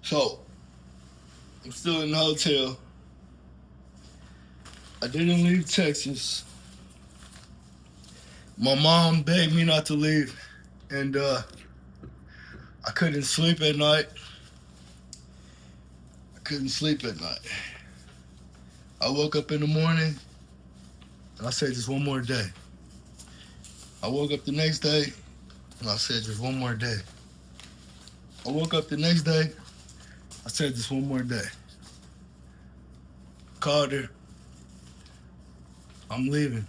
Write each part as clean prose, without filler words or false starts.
So I'm still in the hotel. I didn't leave Texas. My mom begged me not to leave, and I couldn't sleep at night. I couldn't sleep at night. I woke up in the morning and I said just one more day. I woke up the next day and I said just one more day. I woke up the next day. I said just one more day. Called her. I'm leaving.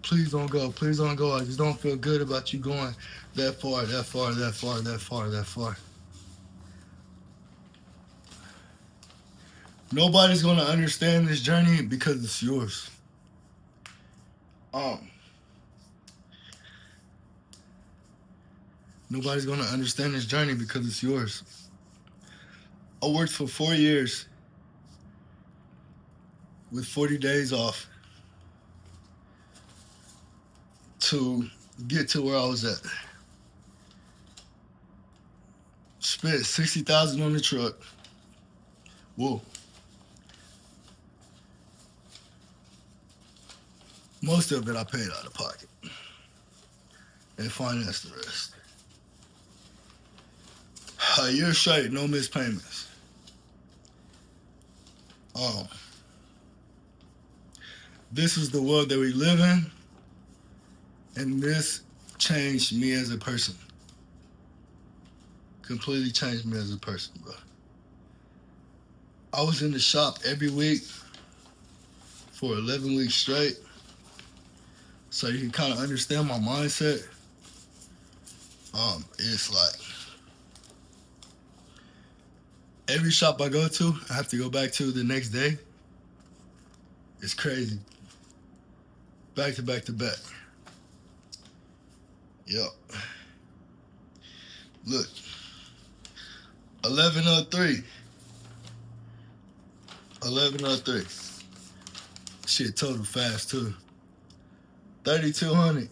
Please don't go. Please don't go. I just don't feel good about you going that far, that far, that far, that far, that far. Nobody's gonna understand this journey because it's yours. Um, Nobody's gonna understand this journey because it's yours. I worked for 4 years with 40 days off to get to where I was at. Spent $60,000 on the truck. Whoa. Most of it I paid out of pocket and financed the rest. A year straight, no missed payments. This is the world that we live in, and this changed me as a person. Completely changed me as a person, bro. I was in the shop every week for 11 weeks straight, so you can kind of understand my mindset. It's like every shop I go to, I have to go back to the next day. It's crazy. Back to back to back. Yep. Look. 11:03. 11:03. Shit total fast too. 3,200.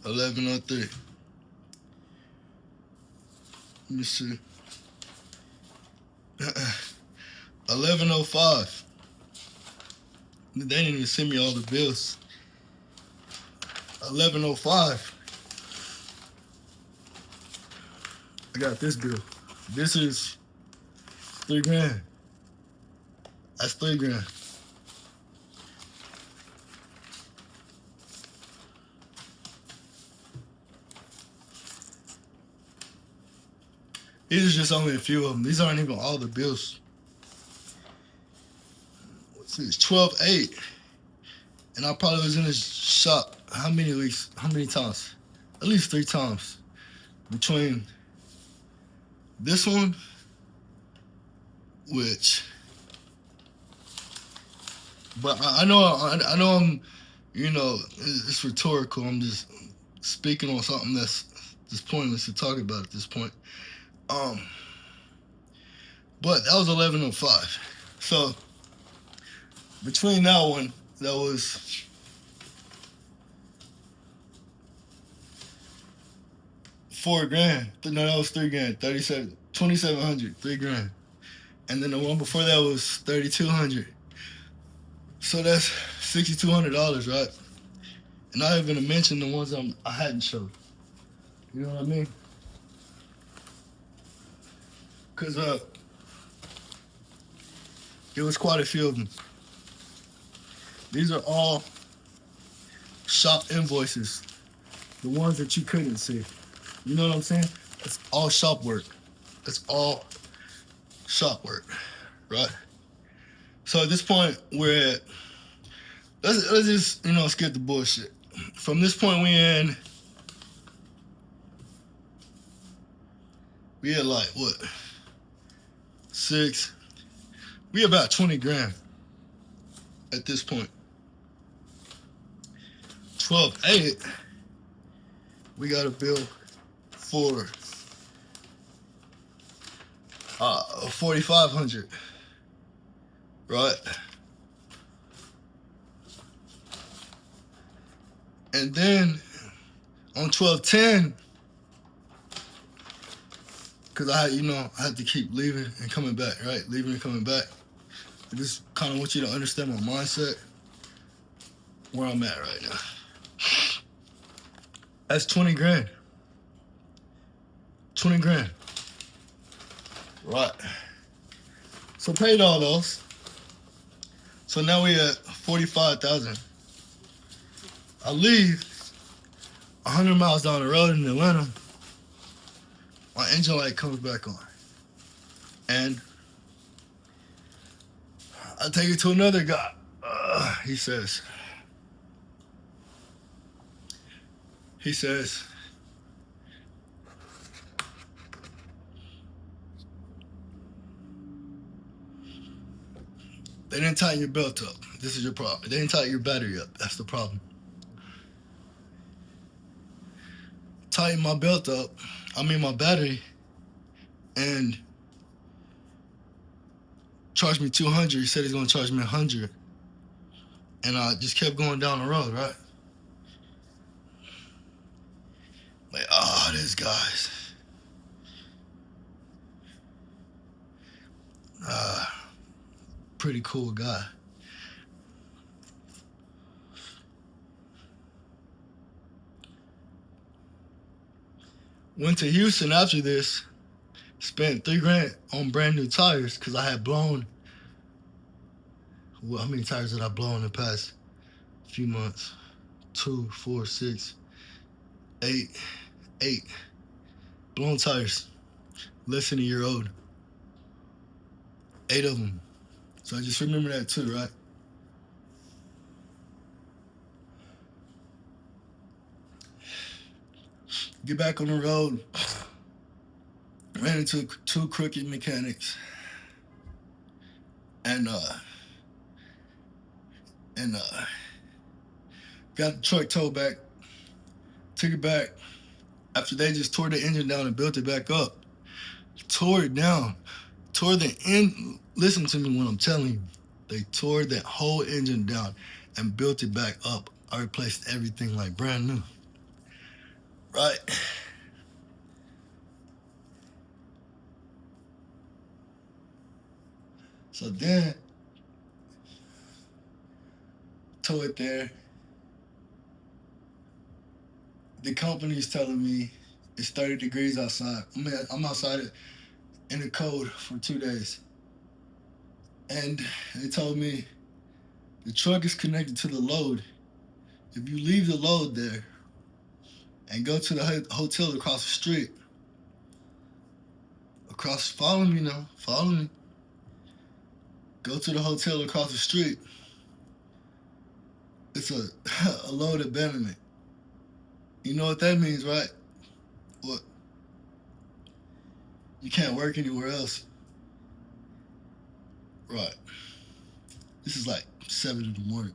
11:03. Let me see. 11:05. They didn't even send me all the bills. 11:05. I got this bill. This is $3,000. That's $3,000. These are just only a few of them. These aren't even all the bills. What's this? 12/8. And I probably was in this shop how many weeks? How many times? At least 3 times. Between this one, but I know I'm, it's rhetorical. I'm just speaking on something that's just pointless to talk about at this point. But that was 11:05. So between that one, that was $4,000. No, that was $3,000. 2,700. $3,000. And then the one before that was 3,200. So that's $6,200, right? And not even to mention the ones I hadn't showed. You know what I mean? Cause it was quite a few of them. These are all shop invoices, the ones that you couldn't see. You know what I'm saying? It's all shop work. It's all shop work, right? So at this point, we're at, let's just, skip the bullshit. From this point, we had like, what? 6. We about 20 grand at this point. 12/8, we got a bill for 4,500, right? And then on 12/10, Cause I had to keep leaving and coming back, right? Leaving and coming back. I just kind of want you to understand my mindset, where I'm at right now. That's 20 grand. 20 grand. Right. So paid all those. So now we at 45,000. I leave 100 miles down the road in Atlanta. My engine light comes back on. And I take it to another guy. He says, they didn't tighten your belt up. This is your problem. They didn't tighten your battery up. That's the problem. Tighten my belt up. My battery. And charged me 200. He said he's going to charge me 100. And I just kept going down the road, right? Like, this guy's. Pretty cool guy. Went to Houston after this. Spent $3,000 on brand new tires because I had blown. Well, how many tires did I blow in the past few months? 2, 4, 6, 8. Blown tires. Less than a year old. 8 of them. So I just remember that too, right? Get back on the road. Ran into 2 crooked mechanics. And got the truck towed back. Took it back. After they just tore the engine down and built it back up. Tore it down. Tore the end. Listen to me when I'm telling you. They tore that whole engine down and built it back up. I replaced everything like brand new. Right? So then, tow it there. The company's telling me it's 30 degrees outside. I'm outside in the cold for 2 days. And they told me the truck is connected to the load. If you leave the load there and go to the hotel across the street, follow me now, follow me. Go to the hotel across the street. It's a load abandonment. You know what that means, right? What? You can't work anywhere else. Right. This is like 7 in the morning.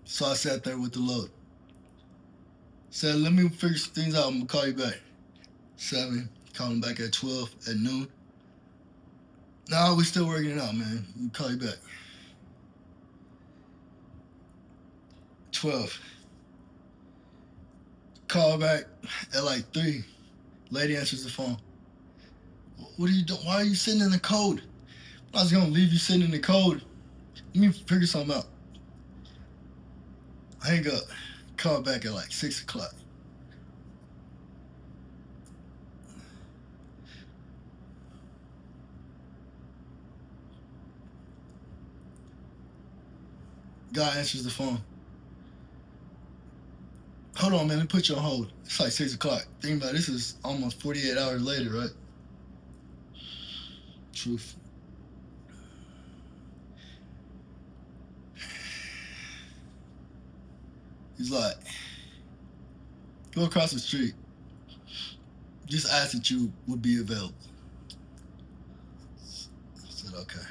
So I sat there with the load. Said, let me figure some things out. I'm going to call you back. 7. Call him back at 12 at noon. No, we're still working it out, man. We'll call you back. 12. Call back at like 3. Lady answers the phone. What are you doing? Why are you sitting in the cold? I was going to leave you sitting in the cold. Let me figure something out. Hang up. Call back at like 6 o'clock. Guy answers the phone. Hold on, man. Let me put you on hold. It's like 6 o'clock. Think about it. This is almost 48 hours later, right? Truth. He's like, go across the street. Just ask that you would be available. I said, okay.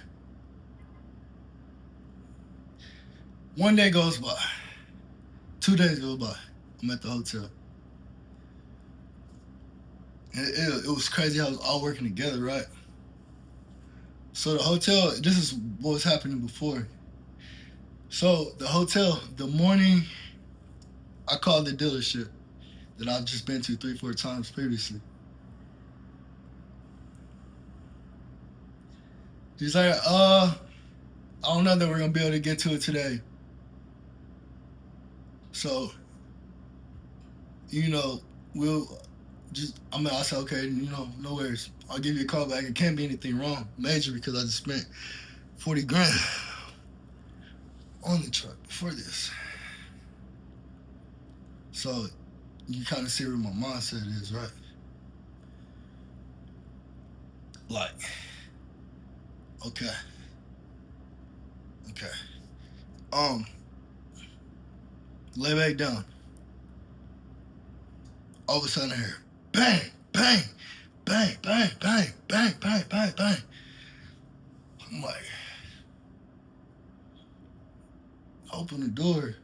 1 day goes by. 2 days go by. I'm at the hotel. And it was crazy how it was all working together, right? So the hotel, this is what was happening before. So the hotel, the morning I called the dealership, that I've just been to 3, 4 times previously. He's like, I don't know that we're gonna be able to get to it today. So, you know, we'll just, I said, okay, no worries. I'll give you a call back. It can't be anything wrong, major, because I just spent 40 grand on the truck for this. So, you kind of see where my mindset is, right? Like, okay. Lay back down. All of a sudden I hear bang, bang, bang, bang, bang, bang, bang, bang, bang. I'm like, open the door.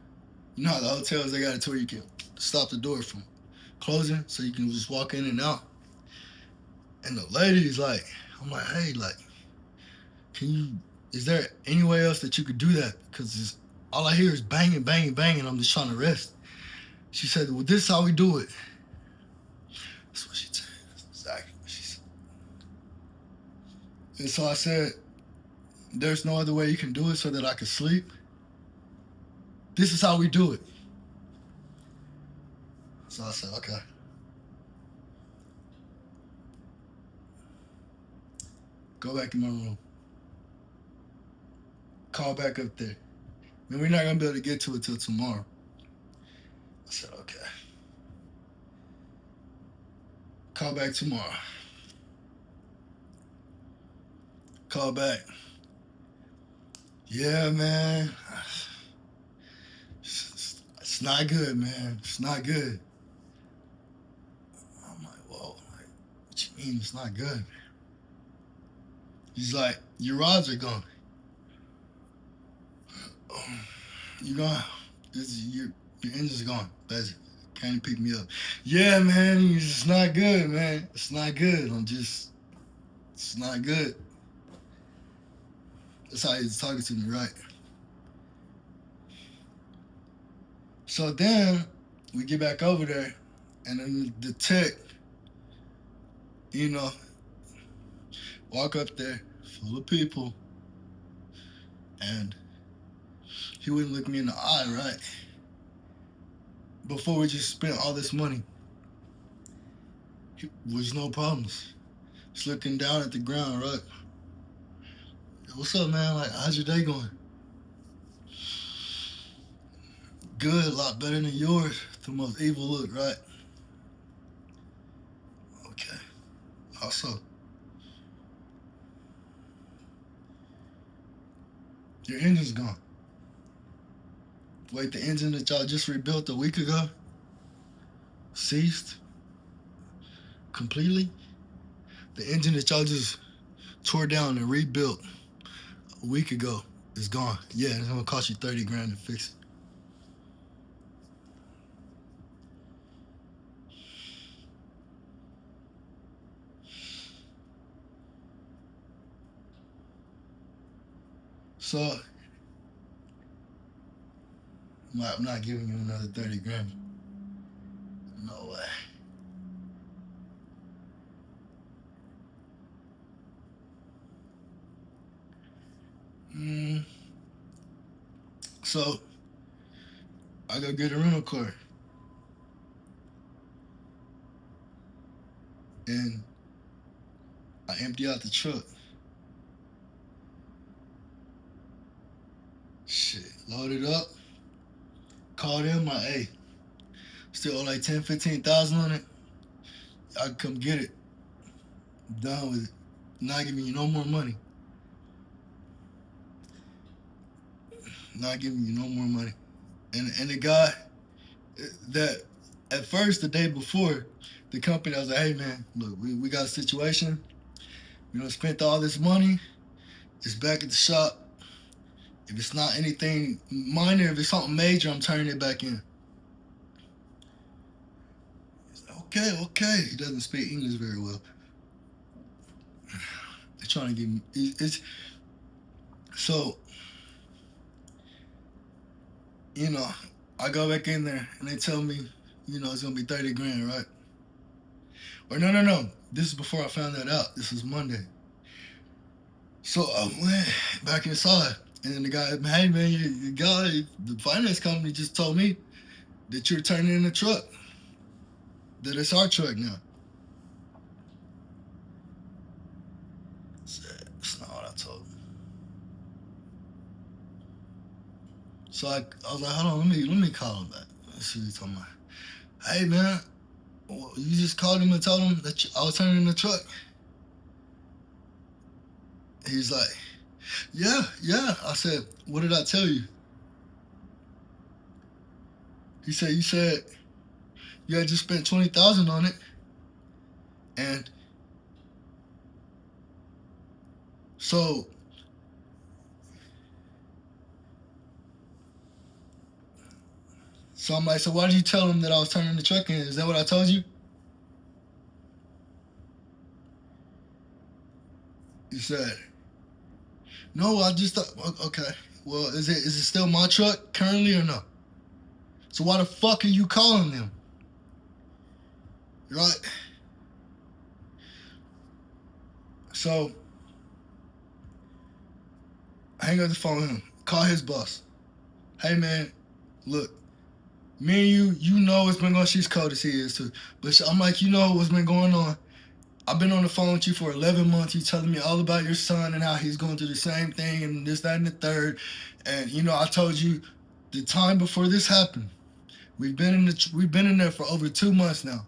You know how the hotels, they got it to where you can stop the door from closing so you can just walk in and out. And the lady's like, I'm like, hey, like, is there any way else that you could do that? Because all I hear is banging, banging, banging. I'm just trying to rest. She said, well, this is how we do it. That's what she said. That's exactly what she said. And so I said, there's no other way you can do it so that I can sleep. This is how we do it. So I said, okay. Go back in my room. Call back up there. Man, we're not going to be able to get to it till tomorrow. I said, okay. Call back tomorrow. Call back. Yeah, man. It's not good, man. It's not good. I'm like, whoa. Like, what you mean it's not good? He's like, your rods are gone. You gone. Your engine's gone. Basically. Can't even pick me up. Yeah, man. It's not good, man. It's not good. It's not good. That's how he's talking to me, right? So then we get back over there, and then the tech, walk up there, full of people, and he wouldn't look me in the eye, right? Before we just spent all this money, was no problems. Just looking down at the ground, right? What's up, man? Like, how's your day going? Good, a lot better than yours. The most evil look, right? Okay. Also, your engine's gone. Wait, the engine that y'all just rebuilt a week ago ceased completely? The engine that y'all just tore down and rebuilt a week ago is gone. Yeah, it's gonna cost you 30 grand to fix it. So, I'm not giving you another 30 grand. No way. So, I go get a rental car. And I empty out the truck. Shit, load it up. Called him, like, hey, still owe like 10, 15,000 on it. I can come get it. I'm done with it. Not giving you no more money. Not giving you no more money. And the guy that at first, the day before, the company, I was like, hey man, look, we got a situation. Spent all this money. It's back at the shop. If it's not anything minor, if it's something major, I'm turning it back in. He's like, okay. He doesn't speak English very well. They're trying to give me, so, I go back in there and they tell me, it's gonna be 30 grand, right? Or no. This is before I found that out. This was Monday. So I went back inside, and then the guy, hey man, the guy, the finance company just told me that you're turning in the truck. That it's our truck now. That's not what I told him. So I was like, hold on, let me call him back. Let's see what he's talking about. Hey man, you just called him and told him that I was turning in the truck. He's like, yeah. I said, what did I tell you? He said, you said you had just spent $20,000 on it, and so I'm like, so why did you tell him that I was turning the truck in? Is that what I told you? He said, no, I just thought, okay. Well, is it still my truck currently or no? So why the fuck are you calling them? Right? So I hang up the phone with him. Call his boss. Hey man, look, me and you know what's been going on. She's cold as he is too. But I'm like, you know what's been going on. I've been on the phone with you for 11 months. You telling me all about your son and how he's going through the same thing and this, that, and the third. And I told you the time before this happened. We've been in there for over 2 months now.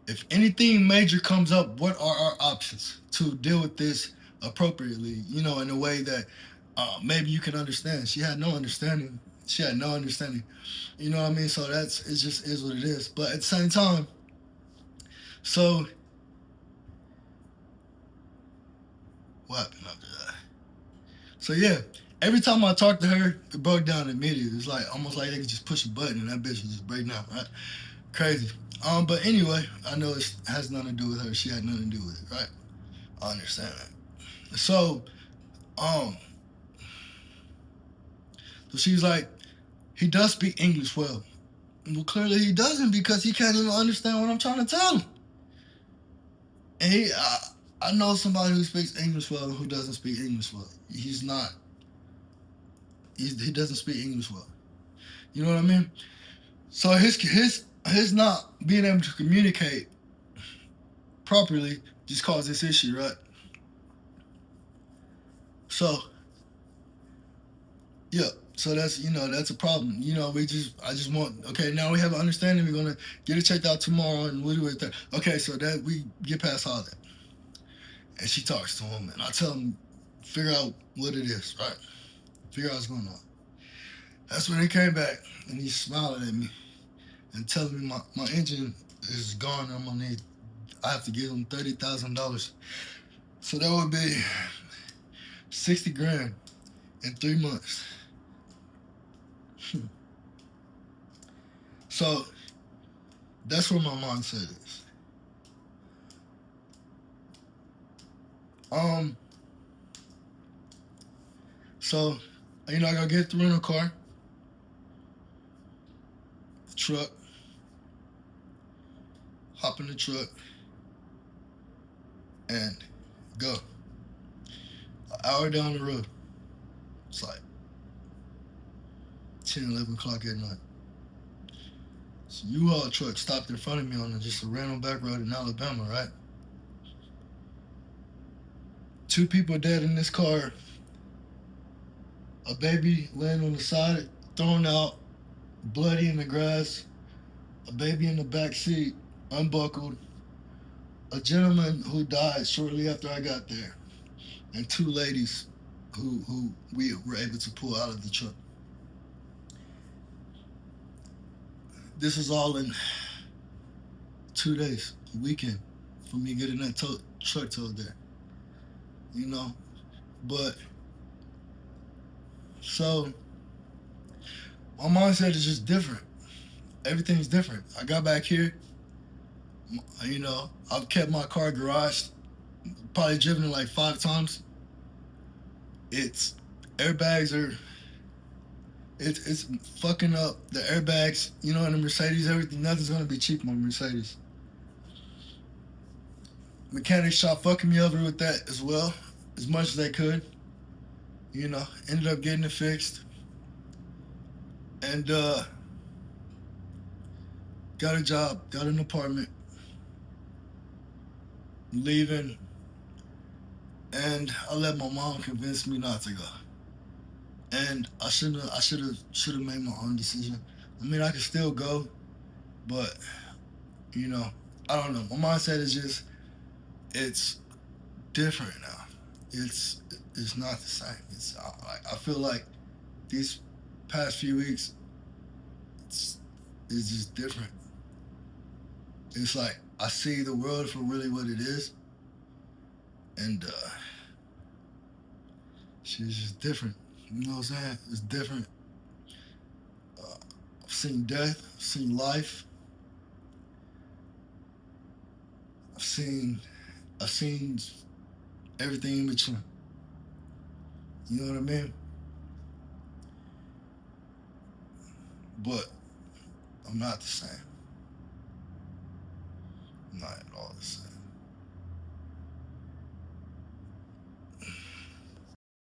If anything major comes up, what are our options to deal with this appropriately? In a way that maybe you can understand. She had no understanding. You know what I mean? So it just is what it is. But at the same time, so what happened after that? So yeah, every time I talked to her, it broke down immediately. It's like almost like they could just push a button and that bitch would just break down, right? Crazy. But anyway, I know it has nothing to do with her. She had nothing to do with it, right? I understand that. So she's like, he does speak English well. Well, clearly he doesn't because he can't even understand what I'm trying to tell him. And I know somebody who speaks English well and who doesn't speak English well. He doesn't speak English well. You know what I mean? So his not being able to communicate properly just caused this issue, right? So yeah, so that's a problem. I just want, okay, now we have an understanding. We're gonna get it checked out tomorrow, and we'll do it there. Okay, so that we get past all that, and she talks to him, and I tell him, figure out what it is, right? Figure out what's going on. That's when he came back, and he's smiling at me and telling me my engine is gone. I have to give him $30,000. So that would be 60 grand in 3 months. So that's where my mindset is. So I gotta get the rental car, the truck, hop in the truck, and go. An hour down the road. It's like 10, 11 o'clock at night. So U-Haul truck stopped in front of me on just a random back road in Alabama, right? 2 people dead in this car. A baby laying on the side, thrown out, bloody in the grass. A baby in the back seat, unbuckled. A gentleman who died shortly after I got there. And 2 ladies who we were able to pull out of the truck. This is all in 2 days, a weekend, for me getting that truck towed there. But so my mindset is just different. Everything's different. I got back here. I've kept my car garaged, probably driven it like 5 times. Its airbags are It's fucking up the airbags, you know, in the Mercedes, everything. Nothing's gonna be cheap on Mercedes. Mechanic shop fucking me over with that as well, as much as they could. You know, ended up getting it fixed, and got a job, got an apartment, leaving, and I let my mom convince me not to go. And I should have made my own decision. I mean, I could still go, but you know, I don't know. My mindset is just it's different now. It's it's not the same. I feel like these past few weeks it's it's just different. It's like I see the world for really what it is, and she's just different. You know what I'm saying? It's different. Uh, I've seen death. I've seen life. I've seen I've seen everything in between. You know what I mean? But I'm not the same. I'm not.